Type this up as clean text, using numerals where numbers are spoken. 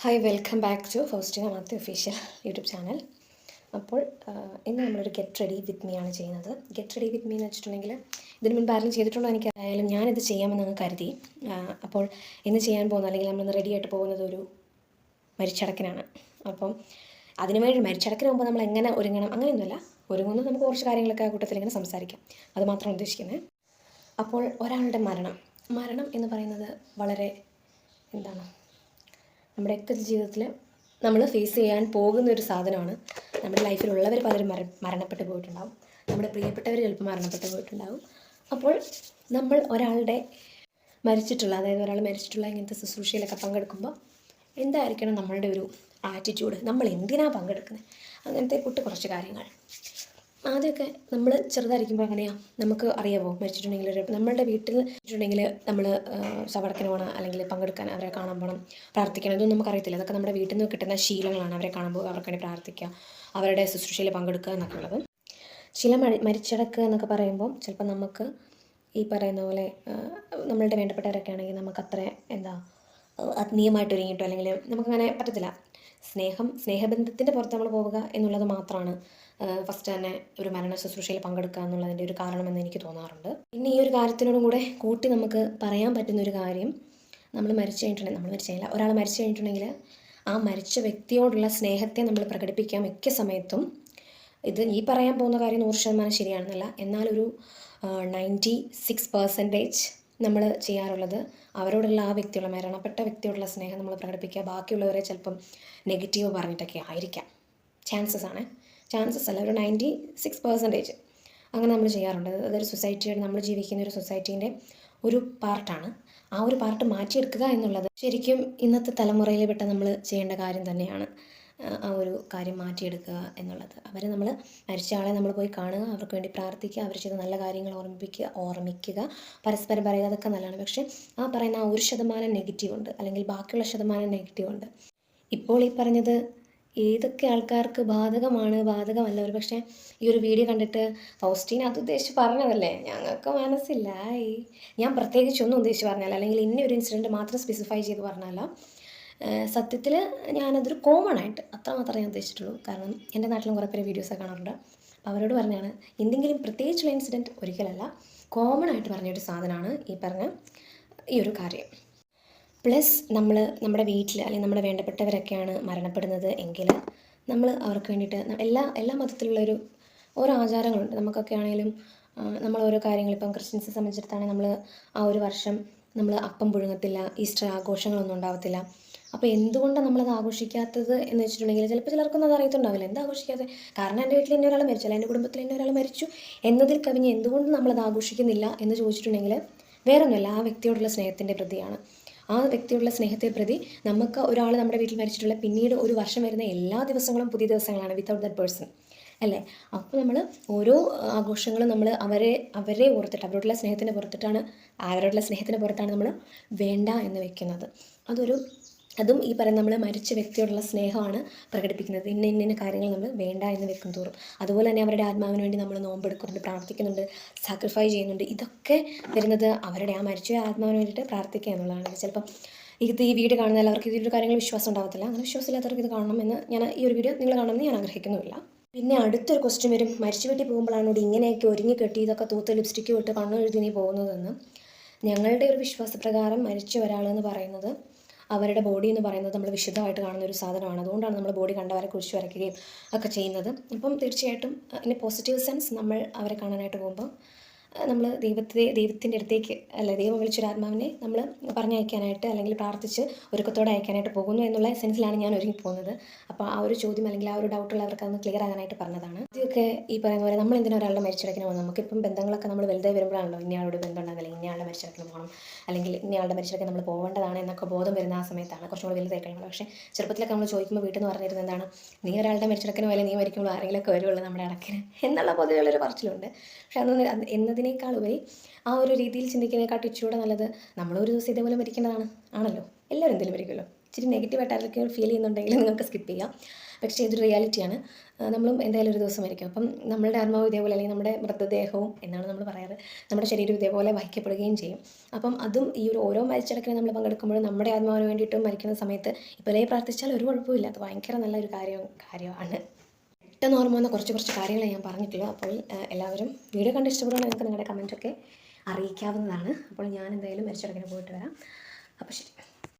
Hi welcome back to Faustina Mathew official YouTube channel. അപ്പോൾ ഇന്ന് നമ്മളൊരു ഗെറ്റ് റെഡി വിത്ത് മീ ആണ് ചെയ്യുന്നത്. ഗെറ്റ് റെഡി വിത്ത് മീ എന്ന് വെച്ചിട്ടുണ്ടെങ്കിൽ ഇതിന് മുൻപ് ആരെങ്കിലും ചെയ്തിട്ടുണ്ടോ എനിക്കറിയാലും ഞാനിത് ചെയ്യാമെന്നങ്ങ് കരുതി. അപ്പോൾ ഇന്ന് ചെയ്യാൻ പോകുന്നത് അല്ലെങ്കിൽ നമ്മളിന്ന് റെഡി ആയിട്ട് പോകുന്നത് ഒരു മരിച്ചടക്കിനാണ്. അപ്പം അതിനുവേണ്ടി മരിച്ചടക്കിന് മുമ്പ് നമ്മൾ എങ്ങനെ ഒരുങ്ങണം അങ്ങനെയൊന്നുമല്ല, ഒരുങ്ങുന്നത് നമുക്ക് കുറച്ച് കാര്യങ്ങളൊക്കെ ആ കൂട്ടത്തിൽ ഇങ്ങനെ സംസാരിക്കാം, അത് മാത്രമാണ് ഉദ്ദേശിക്കുന്നത്. അപ്പോൾ ഒരാളുടെ മരണം എന്ന് പറയുന്നത് വളരെ നമ്മുടെയൊക്കെ ജീവിതത്തിൽ നമ്മൾ ഫേസ് ചെയ്യാൻ പോകുന്ന ഒരു സാധനമാണ്. നമ്മുടെ ലൈഫിലുള്ളവർ പലരും മരണപ്പെട്ടു പോയിട്ടുണ്ടാവും, നമ്മുടെ പ്രിയപ്പെട്ടവർ ചിലപ്പോൾ മരണപ്പെട്ടു പോയിട്ടുണ്ടാവും. അപ്പോൾ നമ്മൾ ഒരാളുടെ അതായത് ഒരാൾ മരിച്ചിട്ടുള്ള ഇങ്ങനത്തെ ശുശ്രൂഷയിലൊക്കെ പങ്കെടുക്കുമ്പോൾ എന്തായിരിക്കണം നമ്മളുടെ ഒരു ആറ്റിറ്റ്യൂഡ്, നമ്മൾ എന്തിനാണ് പങ്കെടുക്കുന്നത്, അങ്ങനത്തെ കുറച്ച് കാര്യങ്ങൾ. ആദ്യമൊക്കെ നമ്മൾ ചെറുതായിരിക്കുമ്പോൾ അങ്ങനെയാണ്, നമുക്ക് അറിയാമോ മരിച്ചിട്ടുണ്ടെങ്കിൽ നമ്മളുടെ വീട്ടിൽ വെച്ചിട്ടുണ്ടെങ്കിൽ നമ്മൾ ശവടക്കിന് പോകണം അല്ലെങ്കിൽ പങ്കെടുക്കാൻ അവരെ കാണാൻ പോകണം, പ്രാർത്ഥിക്കണം, ഇതൊന്നും നമുക്കറിയത്തില്ല. അതൊക്കെ നമ്മുടെ വീട്ടിൽ നിന്ന് കിട്ടുന്ന ശീലങ്ങളാണ്. അവരെ കാണുമ്പോൾ അവർക്ക് വേണ്ടി പ്രാർത്ഥിക്കുക, അവരുടെ ശുശ്രൂഷയിൽ പങ്കെടുക്കുക എന്നൊക്കെ ഉള്ളത്. ചില മരിച്ചടക്കുക എന്നൊക്കെ പറയുമ്പോൾ ചിലപ്പോൾ നമുക്ക് ഈ പറയുന്ന പോലെ നമ്മളുടെ വേണ്ടപ്പെട്ടവരൊക്കെ ആണെങ്കിൽ നമുക്ക് അത്ര ആത്മീയമായിട്ട് ഒരുങ്ങിയിട്ടോ അല്ലെങ്കിൽ നമുക്കങ്ങനെ പറ്റത്തില്ല. സ്നേഹബന്ധത്തിൻ്റെ പുറത്ത് നമ്മൾ പോവുക എന്നുള്ളത് മാത്രമാണ് ഫസ്റ്റ് തന്നെ ഒരു മരണ ശുശ്രൂഷയിൽ പങ്കെടുക്കുക എന്നുള്ളതിൻ്റെ ഒരു കാരണമെന്ന് എനിക്ക് തോന്നാറുണ്ട്. പിന്നെ ഈ ഒരു കാര്യത്തിനോടും കൂടെ കൂട്ടി നമുക്ക് പറയാൻ പറ്റുന്നൊരു കാര്യം, ഒരാൾ മരിച്ചു കഴിഞ്ഞിട്ടുണ്ടെങ്കിൽ ആ മരിച്ച വ്യക്തിയോടുള്ള സ്നേഹത്തെ നമ്മൾ പ്രകടിപ്പിക്കാൻ മിക്ക സമയത്തും, ഇത് ഈ പറയാൻ പോകുന്ന കാര്യം 100% ശരിയാണെന്നല്ല, എന്നാലൊരു 96% നമ്മൾ ചെയ്യാറുള്ളത് അവരോടുള്ള മരണപ്പെട്ട വ്യക്തിയോടുള്ള സ്നേഹം നമ്മൾ പ്രകടിപ്പിക്കുക ബാക്കിയുള്ളവരെ ചിലപ്പം നെഗറ്റീവ് പറഞ്ഞിട്ടൊക്കെ ആയിരിക്കാം. ചാൻസസ് അല്ല, ഒരു 96% അങ്ങനെ നമ്മൾ ചെയ്യാറുണ്ട്. അതൊരു സൊസൈറ്റിയുടെ, നമ്മൾ ജീവിക്കുന്ന ഒരു സൊസൈറ്റീൻ്റെ ഒരു പാർട്ടാണ്. ആ ഒരു പാർട്ട് മാറ്റിയെടുക്കുക എന്നുള്ളത് ശരിക്കും ഇന്നത്തെ തലമുറയിൽ പെട്ട നമ്മൾ ചെയ്യേണ്ട കാര്യം തന്നെയാണ്. ആ ഒരു കാര്യം മാറ്റിയെടുക്കുക എന്നുള്ളത്. നമ്മൾ മരിച്ച ആളെ നമ്മൾ പോയി കാണുക, അവർക്ക് വേണ്ടി പ്രാർത്ഥിക്കുക, അവർ ചെയ്ത നല്ല കാര്യങ്ങൾ ഓർമ്മിക്കുക, പരസ്പരം പറയുക, അതൊക്കെ നല്ലതാണ്. പക്ഷേ ആ പറയുന്ന 1% നെഗറ്റീവ് ഉണ്ട്, അല്ലെങ്കിൽ ബാക്കിയുള്ള 1% നെഗറ്റീവ് ഉണ്ട്. ഇപ്പോൾ ഈ പറഞ്ഞത് ഏതൊക്കെ ആൾക്കാർക്ക് ബാധകമല്ല. ഒരു പക്ഷേ ഈ ഒരു വീഡിയോ കണ്ടിട്ട് ഫൗസ്റ്റീന അത് ഉദ്ദേശിച്ച് പറഞ്ഞതല്ലേ, ഞങ്ങൾക്ക് മനസ്സില്ല, ഞാൻ പ്രത്യേകിച്ചൊന്നും ഉദ്ദേശിച്ച് പറഞ്ഞല്ല, അല്ലെങ്കിൽ ഇന്ന ഒരു ഇൻസിഡൻറ്റ് മാത്രം സ്പെസിഫൈ ചെയ്ത് പറഞ്ഞല്ല. സത്യത്തിൽ ഞാനതൊരു കോമൺ ആയിട്ട് അത്രമാത്രമേ ഞാൻ ഉദ്ദേശിച്ചിട്ടുള്ളൂ. കാരണം എൻ്റെ നാട്ടിലും കുറേ പേര് വീഡിയോസൊക്കെ കാണാറുണ്ട്. അപ്പോൾ അവരോട് പറഞ്ഞാണ്, എന്തെങ്കിലും പ്രത്യേകിച്ചുള്ള ഇൻസിഡൻറ്റ് ഒരിക്കലല്ല, കോമൺ ആയിട്ട് പറഞ്ഞൊരു സാധനമാണ് ഈ ഒരു കാര്യം. പ്ലസ് നമ്മുടെ വീട്ടിൽ അല്ലെങ്കിൽ നമ്മുടെ വേണ്ടപ്പെട്ടവരൊക്കെയാണ് മരണപ്പെടുന്നത് എങ്കിൽ നമ്മൾ അവർക്ക് വേണ്ടിയിട്ട് എല്ലാ മതത്തിലുള്ളൊരു ഓരോ ആചാരങ്ങളുണ്ട്. നമുക്കൊക്കെ ആണെങ്കിലും നമ്മൾ ഓരോ കാര്യങ്ങൾ, ഇപ്പം ക്രിസ്ത്യൻസിനെ സംബന്ധിച്ചിടത്താണെങ്കിൽ നമ്മൾ ആ ഒരു വർഷം നമ്മൾ അപ്പം പുഴുങ്ങത്തില്ല, ഈസ്റ്റർ ആഘോഷങ്ങളൊന്നും ഉണ്ടാവത്തില്ല. അപ്പോൾ എന്തുകൊണ്ടാണ് നമ്മളത് ആഘോഷിക്കാത്തത് എന്ന് വെച്ചിട്ടുണ്ടെങ്കിൽ ചിലപ്പോൾ ചിലർക്കൊന്നും അത് അറിയത്തുണ്ടാവില്ല. എന്താ ആഘോഷിക്കാതെ? കാരണം എൻ്റെ വീട്ടിൽ ഇന്ന ഒരാൾ മരിച്ചു, അല്ലെങ്കിൽ എൻ്റെ കുടുംബത്തിൽ ഇന്ന ഒരാൾ മരിച്ചു എന്നതിൽ കവിഞ്ഞ് എന്തുകൊണ്ട് നമ്മളത് ആഘോഷിക്കുന്നില്ല എന്ന് ചോദിച്ചിട്ടുണ്ടെങ്കിൽ വേറൊന്നുമല്ല, ആ വ്യക്തിയോടുള്ള സ്നേഹത്തിൻ്റെ പ്രതിയാണ്. ആ വ്യക്തിയോടുള്ള സ്നേഹത്തെ പ്രതി നമുക്ക് ഒരാൾ നമ്മുടെ വീട്ടിൽ മരിച്ചിട്ടുള്ള പിന്നീട് ഒരു വർഷം വരുന്ന എല്ലാ ദിവസങ്ങളും പുതിയ ദിവസങ്ങളാണ് വിത്തൗട്ട് ദാറ്റ് പേഴ്സൺ, അല്ലേ? അപ്പോൾ നമ്മൾ ഓരോ ആഘോഷങ്ങളും നമ്മൾ അവരെ ഓർത്തിട്ട്, അവരോടുള്ള സ്നേഹത്തിന് പുറത്താണ് നമ്മൾ വേണ്ട എന്ന് വെക്കുന്നത്. അതും ഈ പറയുന്ന നമ്മൾ മരിച്ച വ്യക്തിയോടുള്ള സ്നേഹമാണ് പ്രകടിപ്പിക്കുന്നത്. ഇന്ന കാര്യങ്ങൾ നമ്മൾ വേണ്ട എന്ന് വെക്കും തോറും. അതുപോലെ തന്നെ അവരുടെ ആത്മാവിന് വേണ്ടി നമ്മൾ നോമ്പെടുക്കുന്നുണ്ട്, പ്രാർത്ഥിക്കുന്നുണ്ട്, സാക്രിഫൈ ചെയ്യുന്നുണ്ട്. ഇതൊക്കെ വരുന്നത് അവരുടെ ആ മരിച്ച ആത്മാവിന് വേണ്ടിയിട്ട് പ്രാർത്ഥിക്കുക എന്നുള്ളതാണ്. ചിലപ്പം ഈ വീഡിയോ കാണുന്ന എല്ലാവർക്കും ഇതിലൊരു കാര്യങ്ങൾ വിശ്വാസം ഉണ്ടാകത്തില്ല. അങ്ങനെ വിശ്വാസമില്ലാത്തവർക്ക് ഇത് കാണണമെന്ന് ഈ ഒരു വീഡിയോ നിങ്ങൾ കാണണമെന്ന് ഞാൻ ആഗ്രഹിക്കുന്നുമില്ല. പിന്നെ അടുത്തൊരു ക്വസ്റ്റ്യൻ വരും, മരിച്ചു വീട്ടിൽ പോകുമ്പോഴാണ് ഇങ്ങനെയൊക്കെ ഒരുങ്ങി കെട്ടി ഇതൊക്കെ തൂത്ത് ലിപ്സ്റ്റിക്ക് വിട്ട് കണ്ണെഴുതി നീ പോകുന്നതെന്ന്. ഞങ്ങളുടെ ഒരു വിശ്വാസപ്രകാരം മരിച്ച ഒരാളെന്ന് പറയുന്നത്, അവരുടെ ബോഡി എന്ന് പറയുന്നത് നമ്മൾ വിശുദ്ധമായിട്ട് കാണുന്ന ഒരു സാധനമാണ്. അതുകൊണ്ടാണ് നമ്മൾ ബോഡി കണ്ടവരെ കുറിച്ച് വരയ്ക്കുകയും ഒക്കെ ചെയ്യുന്നത്. അപ്പം തീർച്ചയായിട്ടും ഇനി പോസിറ്റീവ് സെൻസ് നമ്മൾ അവരെ കാണാനായിട്ട് പോകുമ്പോൾ നമ്മൾ ദൈവത്തിൻ്റെ അടുത്തേക്ക്, അല്ലെ, ദൈവം വിളിച്ചൊരാത്മാവിനെ നമ്മൾ പറഞ്ഞയക്കാനായിട്ട് അല്ലെങ്കിൽ പ്രാർത്ഥിച്ച് ഒരുക്കത്തോടെ അയക്കാനായിട്ട് പോകുന്നു എന്നുള്ള സെൻസിലാണ് ഞാൻ ഒരുങ്ങി പോകുന്നത്. അപ്പോൾ ആ ഒരു ചോദ്യം അല്ലെങ്കിൽ ആ ഒരു ഡൗട്ടുള്ളവർക്ക് അതൊന്ന് ക്ലിയർ ആകാനായിട്ട് പറഞ്ഞതാണ്. ആദ്യമൊക്കെ ഈ പറയുന്ന പോലെ നമ്മൾ എന്തിനാ ഒരാളുടെ മരിച്ചിടക്കിന് പോകുന്നത്? നമുക്കിപ്പം ബന്ധങ്ങളൊക്കെ നമ്മൾ വലുതായി വരുമ്പോഴാണല്ലോ ഇന്നയാളോട് ബന്ധം ഉണ്ടാകും, അല്ലെങ്കിൽ ഇന്നയാളുടെ മരിച്ചിടക്കിന് പോകണം, അല്ലെങ്കിൽ ഇന്നയാളുടെ മരിച്ചിടക്കിന് നമ്മൾ പോകേണ്ടതാണ് എന്നൊക്കെ ബോധം വരുന്ന ആ സമയത്താണ്, കുറച്ചും കൂടി വലുതായി കഴിയുമ്പോൾ. പക്ഷേ ചെറുപ്പത്തിലൊക്കെ നമ്മൾ ചോദിക്കുമ്പോൾ വീട്ടിൽ നിന്ന് പറഞ്ഞിരുന്നത് എന്താണ്, നീ ഒരാളുടെ മരിച്ചിടക്കിന് പോലെ നീ മരിക്കുമ്പോൾ ആരെങ്കിലുമൊക്കെ വരുള്ളൂ നമ്മുടെ അടക്കിന് എന്നുള്ള പൊതുവെയുള്ളൊരു പറച്ചിലുണ്ട്. പക്ഷെ എന്നതിനേക്കാൾ ഉപരി ആ ഒരു രീതിയിൽ ചിന്തിക്കുന്നതിനെക്കാട്ടും ഇച്ചിരൂടെ നല്ലത് നമ്മളൊരു ദിവസം ഇതേപോലെ മരിക്കേണ്ടതാണ് ആണല്ലോ, എല്ലാവരും എന്തെങ്കിലും മരിക്കുമല്ലോ, ഇച്ചിരി നെഗറ്റീവായിട്ട് ആർക്കൊക്കെ ഫീൽ ചെയ്യുന്നുണ്ടെങ്കിൽ നിങ്ങൾക്ക് സ്കിപ്പ് ചെയ്യാം. പക്ഷേ ഇതൊരു റിയാലിറ്റിയാണ്. നമ്മളും എന്തായാലും ഒരു ദിവസം മരിക്കും. അപ്പം നമ്മളുടെ ആത്മാവ് ഇതേപോലെ, അല്ലെങ്കിൽ നമ്മുടെ മൃതദേഹവും എന്നാണ് നമ്മൾ പറയാറ്, നമ്മുടെ ശരീരം ഇതേപോലെ വഹിക്കപ്പെടുകയും ചെയ്യും. അപ്പം അതും ഈ ഒരു ഓരോ മരിച്ചടക്കിന് നമ്മൾ പങ്കെടുക്കുമ്പോഴും നമ്മുടെ ആത്മാവിന് വേണ്ടിയിട്ടും മരിക്കുന്ന സമയത്ത് ഇപ്പോഴേ പ്രാർത്ഥിച്ചാൽ ഒരു കുഴപ്പമില്ല. അത് ഭയങ്കര നല്ലൊരു കാര്യമാണ്. പെട്ടെന്ന് ഓർമ്മ വന്ന കുറച്ച് കാര്യങ്ങൾ ഞാൻ പറഞ്ഞിട്ടുള്ളൂ. അപ്പോൾ എല്ലാവരും വീഡിയോ കണ്ട് ഇഷ്ടപ്പെടുകയാണെങ്കിൽ നിങ്ങൾക്ക് നിങ്ങളുടെ കമൻറ്റൊക്കെ അറിയിക്കാവുന്നതാണ്. അപ്പോൾ ഞാൻ എന്തായാലും മരിച്ചടക്കിന് പോയിട്ട് വരാം. അപ്പോൾ ശരി.